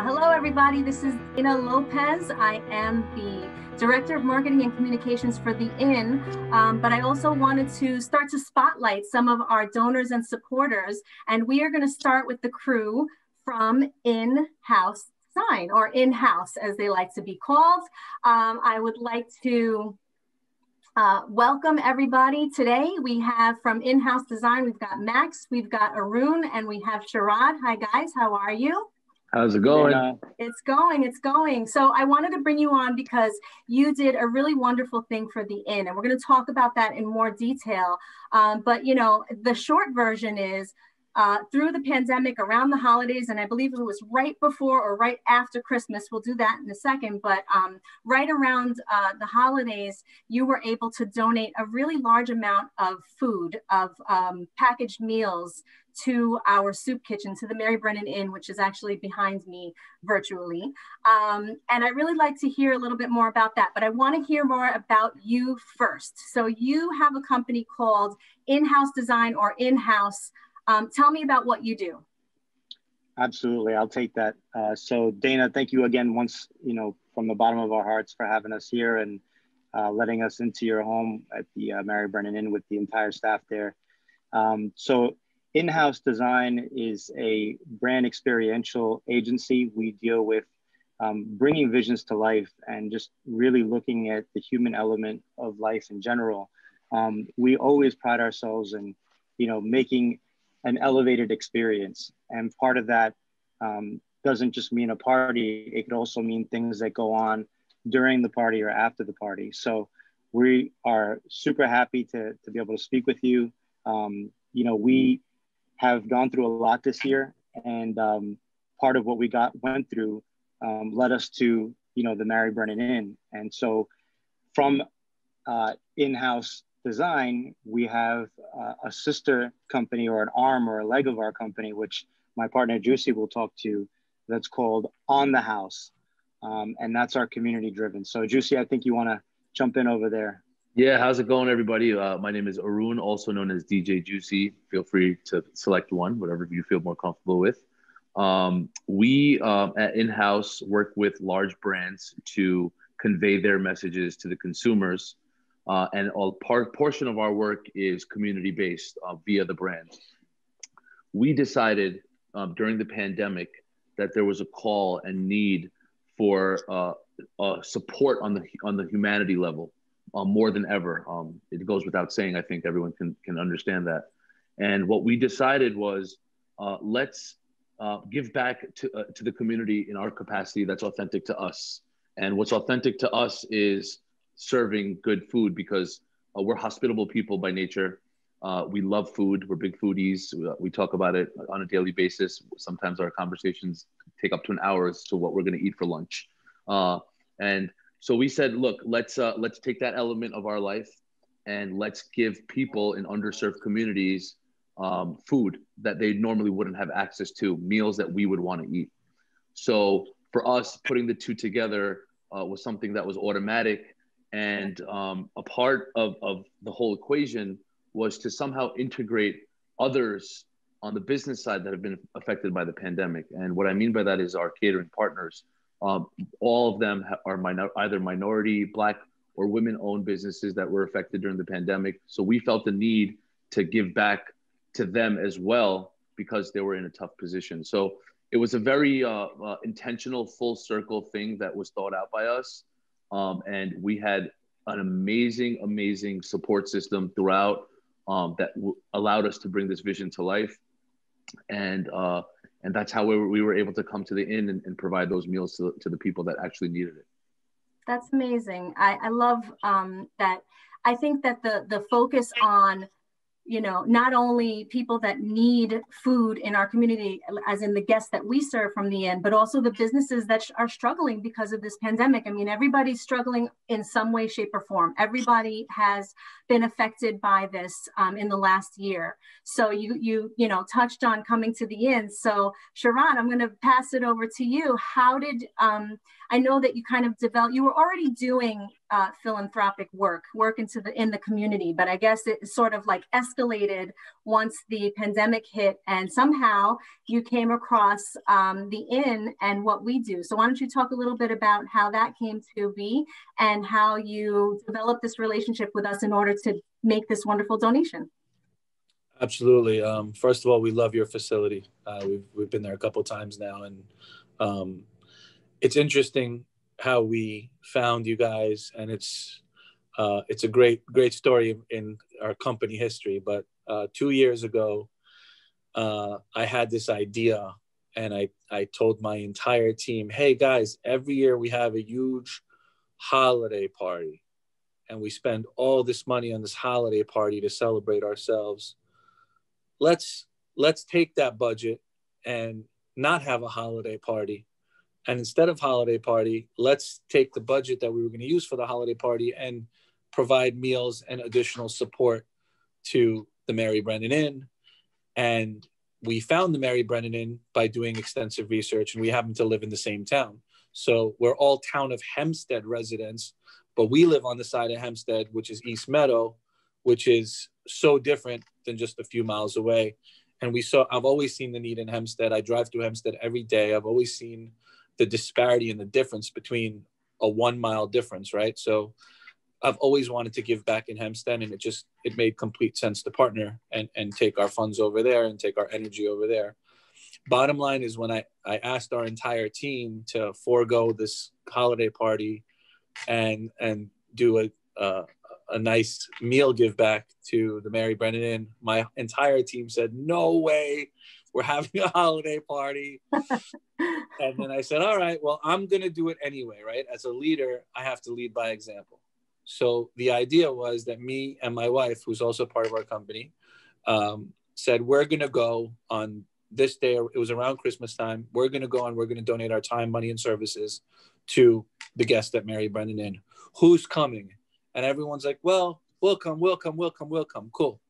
Hello, everybody. This is Dana Lopez. I am the Director of Marketing and Communications for the Inn, but I also wanted to start to spotlight some of our donors and supporters, and we are going to start with the crew from Inhouse Design, or In-House as they like to be called. I would like to welcome everybody. Today we have from Inhouse Design, we've got Max, we've got Arun, and we have Sharad. Hi guys, how are you? How's it going? It's going. So I wanted to bring you on because you did a really wonderful thing for the Inn, and we're going to talk about that in more detail. But you know, the short version is through the pandemic, around the holidays, and I believe it was right before or right after Christmas, we'll do that in a second, but right around the holidays, you were able to donate a really large amount of food, of packaged meals to our soup kitchen, to the Mary Brennan Inn, which is actually behind me virtually. And I really like to hear a little bit more about that, but I want to hear more about you first. So you have a company called Inhouse Design, or In-House. Tell me about what you do. Absolutely, I'll take that. So Dana, thank you again once, from the bottom of our hearts for having us here and letting us into your home at the Mary Brennan Inn with the entire staff there. So In-House Design is a brand experiential agency. We deal with bringing visions to life and just really looking at the human element of life in general. We always pride ourselves in, making an elevated experience. And part of that doesn't just mean a party, it could also mean things that go on during the party or after the party. So we are super happy to be able to speak with you. We have gone through a lot this year, and part of what we went through led us to, the Mary Brennan Inn. And so from In-House Design, we have a sister company, or an arm or a leg of our company, which my partner Juicy will talk to, that's called On the House. And that's our community driven. So Juicy, I think you want to jump in over there. Yeah, how's it going, everybody? My name is Arun, also known as DJ Juicy. Feel free to select one, whatever you feel more comfortable with. We at In-House work with large brands to convey their messages to the consumers. And portion of our work is community-based via the brands. We decided during the pandemic that there was a call and need for support on the humanity level more than ever. It goes without saying. I think everyone can understand that. And what we decided was let's give back to the community in our capacity that's authentic to us. And what's authentic to us is serving good food, because we're hospitable people by nature. We love food. We're big foodies. We talk about it on a daily basis. Sometimes our conversations take up to an hour as to what we're going to eat for lunch. And so we said, look, let's take that element of our life and let's give people in underserved communities food that they normally wouldn't have access to, meals that we would want to eat. So for us, putting the two together was something that was automatic. And a part of the whole equation was to somehow integrate others on the business side that have been affected by the pandemic. And what I mean by that is our catering partners. All of them are either minority, Black, or women-owned businesses that were affected during the pandemic. So we felt the need to give back to them as well, because they were in a tough position. So it was a very intentional, full circle thing that was thought out by us. And we had an amazing support system throughout that allowed us to bring this vision to life. And that's how we were able to come to the inn and provide those meals to the people that actually needed it. That's amazing. I love that. I think that the focus on, not only people that need food in our community, as in the guests that we serve from the inn, but also the businesses that are struggling because of this pandemic. I mean, everybody's struggling in some way, shape, or form. Everybody has been affected by this in the last year. So you touched on coming to the inn. So Sharad, I'm going to pass it over to you. How did I know that you kind of developed? You were already doing philanthropic work in the community. But I guess it sort of like escalated once the pandemic hit, and somehow you came across the Inn and what we do. So why don't you talk a little bit about how that came to be and how you developed this relationship with us in order to make this wonderful donation? Absolutely. First of all, we love your facility. We've been there a couple of times now, and it's interesting how we found you guys, and it's a great story in our company history. But 2 years ago, I had this idea, and I told my entire team, "Hey guys, every year we have a huge holiday party, and we spend all this money on this holiday party to celebrate ourselves. Let's take that budget and not have a holiday party. And instead of holiday party, let's take the budget that we were going to use for the holiday party and provide meals and additional support to the Mary Brennan Inn." And we found the Mary Brennan Inn by doing extensive research, and we happen to live in the same town. So we're all town of Hempstead residents, but we live on the side of Hempstead, which is East Meadow, which is so different than just a few miles away. And I've always seen the need in Hempstead. I drive through Hempstead every day. I've always seen the disparity and the difference between a 1 mile difference, right? So I've always wanted to give back in Hempstead, and it made complete sense to partner and take our funds over there and take our energy over there. Bottom line is, when I asked our entire team to forego this holiday party and do a nice meal give back to the Mary Brennan Inn, my entire team said, "No way, we're having a holiday party." And then I said, "All right, well, I'm going to do it anyway, right? As a leader, I have to lead by example." So the idea was that me and my wife, who's also part of our company, said, "We're going to go on this day." It was around Christmas time. "We're going to go and we're going to donate our time, money, and services to the guests at Mary Brennan Inn. Who's coming?" And everyone's like, "Well, we'll come. Cool."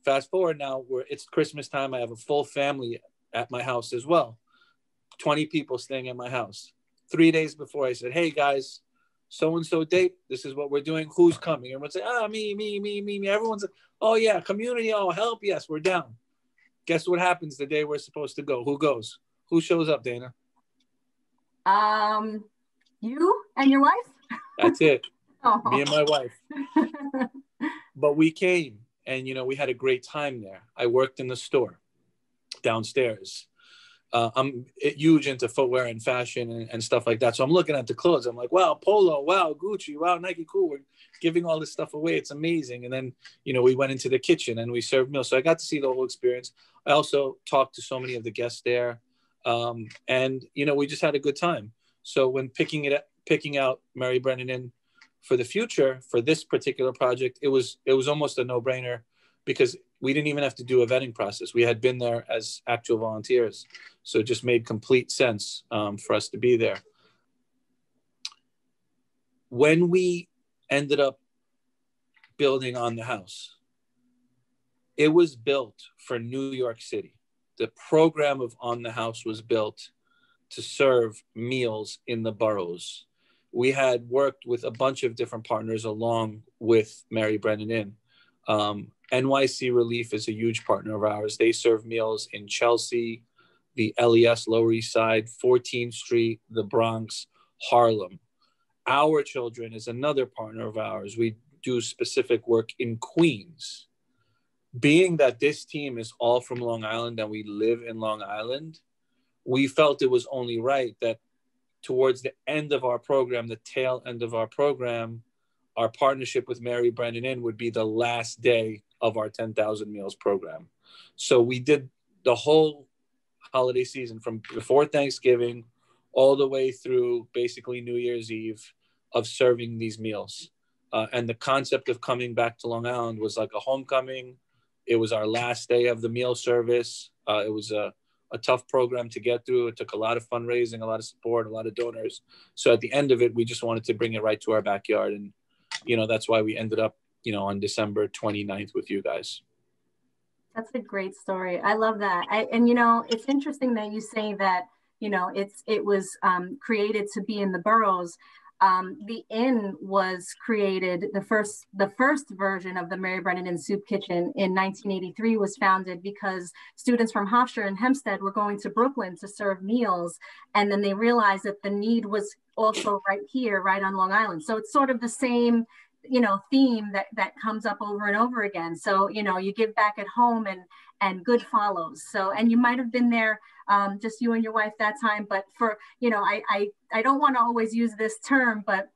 Fast forward now, it's Christmas time. I have a full family at my house as well. 20 people staying at my house. 3 days before, I said, "Hey guys, so-and-so date, this is what we're doing. Who's coming?" Everyone's like, me. Everyone's like, "Oh yeah, community, oh help, yes, we're down." Guess what happens the day we're supposed to go? Who goes? Who shows up, Dana? You and your wife? That's it. Oh. Me and my wife. But we came, and we had a great time there. I worked in the store downstairs. I'm huge into footwear and fashion and stuff like that. So I'm looking at the clothes. I'm like, wow, Polo, wow, Gucci, wow, Nike, cool. We're giving all this stuff away. It's amazing. And then, we went into the kitchen and we served meals. So I got to see the whole experience. I also talked to so many of the guests there. And we just had a good time. So when picking out Mary Brennan Inn for the future, for this particular project, it was almost a no-brainer, because we didn't even have to do a vetting process. We had been there as actual volunteers. So it just made complete sense for us to be there. When we ended up building On the House, it was built for New York City. The program of On the House was built to serve meals in the boroughs. We had worked with a bunch of different partners along with Mary Brennan Inn. NYC Relief is a huge partner of ours. They serve meals in Chelsea, the LES, Lower East Side, 14th Street, the Bronx, Harlem. Our Children is another partner of ours. We do specific work in Queens. Being that this team is all from Long Island and we live in Long Island, we felt it was only right that towards the end of our program, the tail end of our program, our partnership with Mary Brennan Inn would be the last day of our 10,000 meals program. So we did the whole holiday season from before Thanksgiving all the way through basically New Year's Eve of serving these meals. And the concept of coming back to Long Island was like a homecoming. It was our last day of the meal service. It was a tough program to get through. It took a lot of fundraising, a lot of support, a lot of donors. So at the end of it, we just wanted to bring it right to our backyard. And, that's why we ended up, on December 29th with you guys. That's a great story. I love that. It's interesting that you say that, it was created to be in the boroughs. the Inn was created, the first version of the Mary Brennan Inn Soup Kitchen in 1983 was founded because students from Hofstra and Hempstead were going to Brooklyn to serve meals. And then they realized that the need was also right here, right on Long Island. So it's sort of the same, you know, theme that comes up over and over again. So, you know, you give back at home and good follows. So, and you might've been there, just you and your wife that time, but for, you know, I don't want to always use this term, but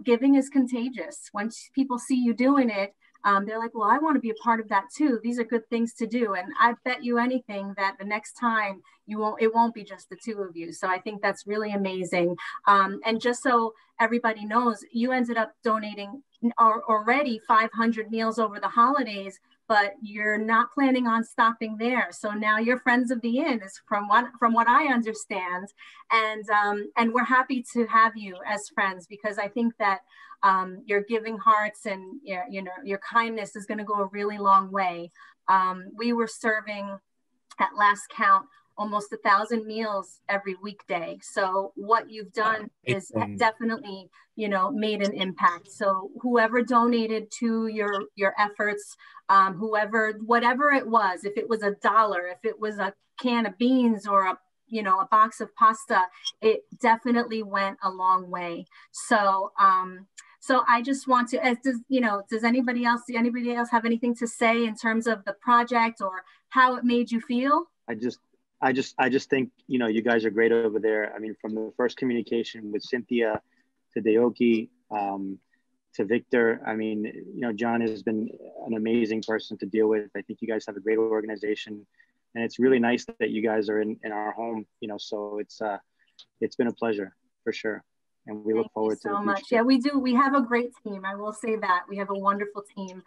giving is contagious. Once people see you doing it, they're like, well, I want to be a part of that too. These are good things to do. And I bet you anything that the next time it won't be just the two of you. So I think that's really amazing. And just so everybody knows, you ended up donating already 500 meals over the holidays, but you're not planning on stopping there. So now you're Friends of the Inn, is from what I understand, and we're happy to have you as friends, because I think that your giving hearts and your kindness is going to go a really long way. We were serving, at last count, almost 1,000 meals every weekday. So what you've done is definitely, you know, made an impact. So whoever donated to your efforts, whatever it was, if it was $1, if it was a can of beans or a box of pasta, it definitely went a long way. So, so I just want to, does anybody else have anything to say in terms of the project or how it made you feel? I just think, you know, you guys are great over there. I mean, from the first communication with Cynthia to Deoki, to Victor, I mean, you know, John has been an amazing person to deal with. I think you guys have a great organization, and it's really nice that you guys are in our home, you know, so it's been a pleasure for sure. And we look forward to the future. Thank you so much. Yeah, we do. We have a great team. I will say that we have a wonderful team.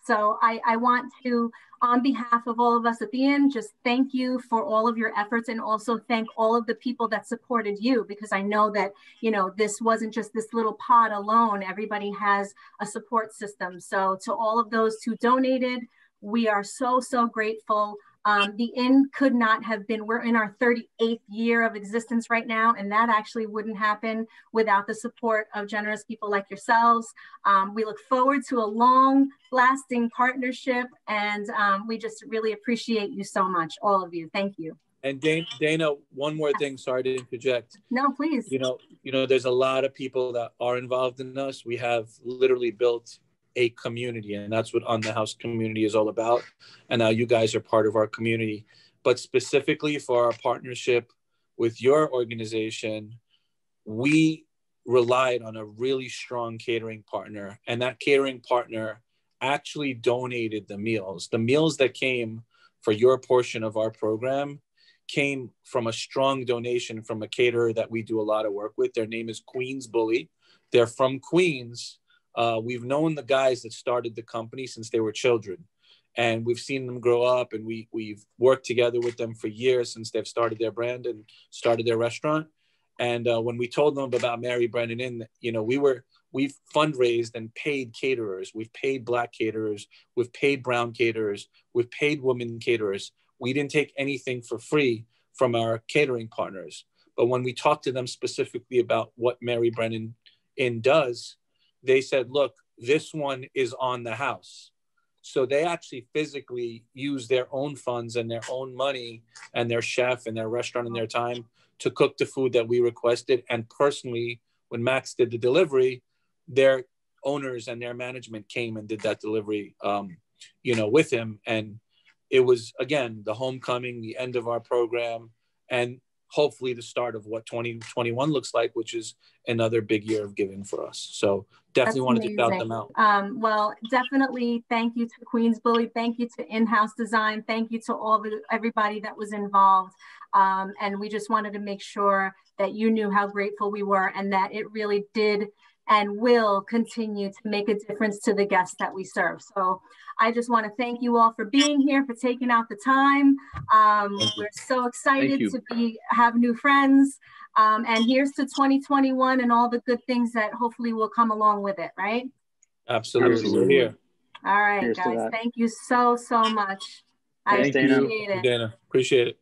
So I want to, on behalf of all of us at the Inn, just thank you for all of your efforts, and also thank all of the people that supported you, because I know that, you know, this wasn't just this little pod alone. Everybody has a support system. So to all of those who donated, we are so, so grateful. The Inn could not have been, we're in our 38th year of existence right now, and that actually wouldn't happen without the support of generous people like yourselves. We look forward to a long lasting partnership, and we just really appreciate you so much, all of you. Thank you. And Dana, one more thing, sorry to interject. No, please. You know, there's a lot of people that are involved in us. We have literally built a community, and that's what On the House community is all about. And now you guys are part of our community. But specifically for our partnership with your organization, we relied on a really strong catering partner, and that catering partner actually donated the meals. The meals that came for your portion of our program came from a strong donation from a caterer that we do a lot of work with. Their name is Queens Bully. They're from Queens. We've known the guys that started the company since they were children, and we've seen them grow up, and we've worked together with them for years since they've started their brand and started their restaurant. And when we told them about Mary Brennan Inn, you know, we've fundraised and paid caterers. We've paid Black caterers. We've paid brown caterers. We've paid women caterers. We didn't take anything for free from our catering partners. But when we talked to them specifically about what Mary Brennan Inn does, they said, look, this one is on the house. So they actually physically use their own funds and their own money and their chef and their restaurant and their time to cook the food that we requested. And personally, when Max did the delivery, their owners and their management came and did that delivery, with him. And it was, again, the homecoming, the end of our program, and hopefully the start of what 2021 looks like, which is another big year of giving for us. So definitely wanted to shout them out. Well, definitely thank you to Queens Bully. Thank you to Inhouse Design. Thank you to everybody that was involved. And we just wanted to make sure that you knew how grateful we were, and that it really did and will continue to make a difference to the guests that we serve. So I just want to thank you all for being here, for taking out the time. We're so excited to have new friends. And here's to 2021 and all the good things that hopefully will come along with it, right? Absolutely. We're here. All right, guys. Thank you so, so much. I appreciate it. Dana. Appreciate it.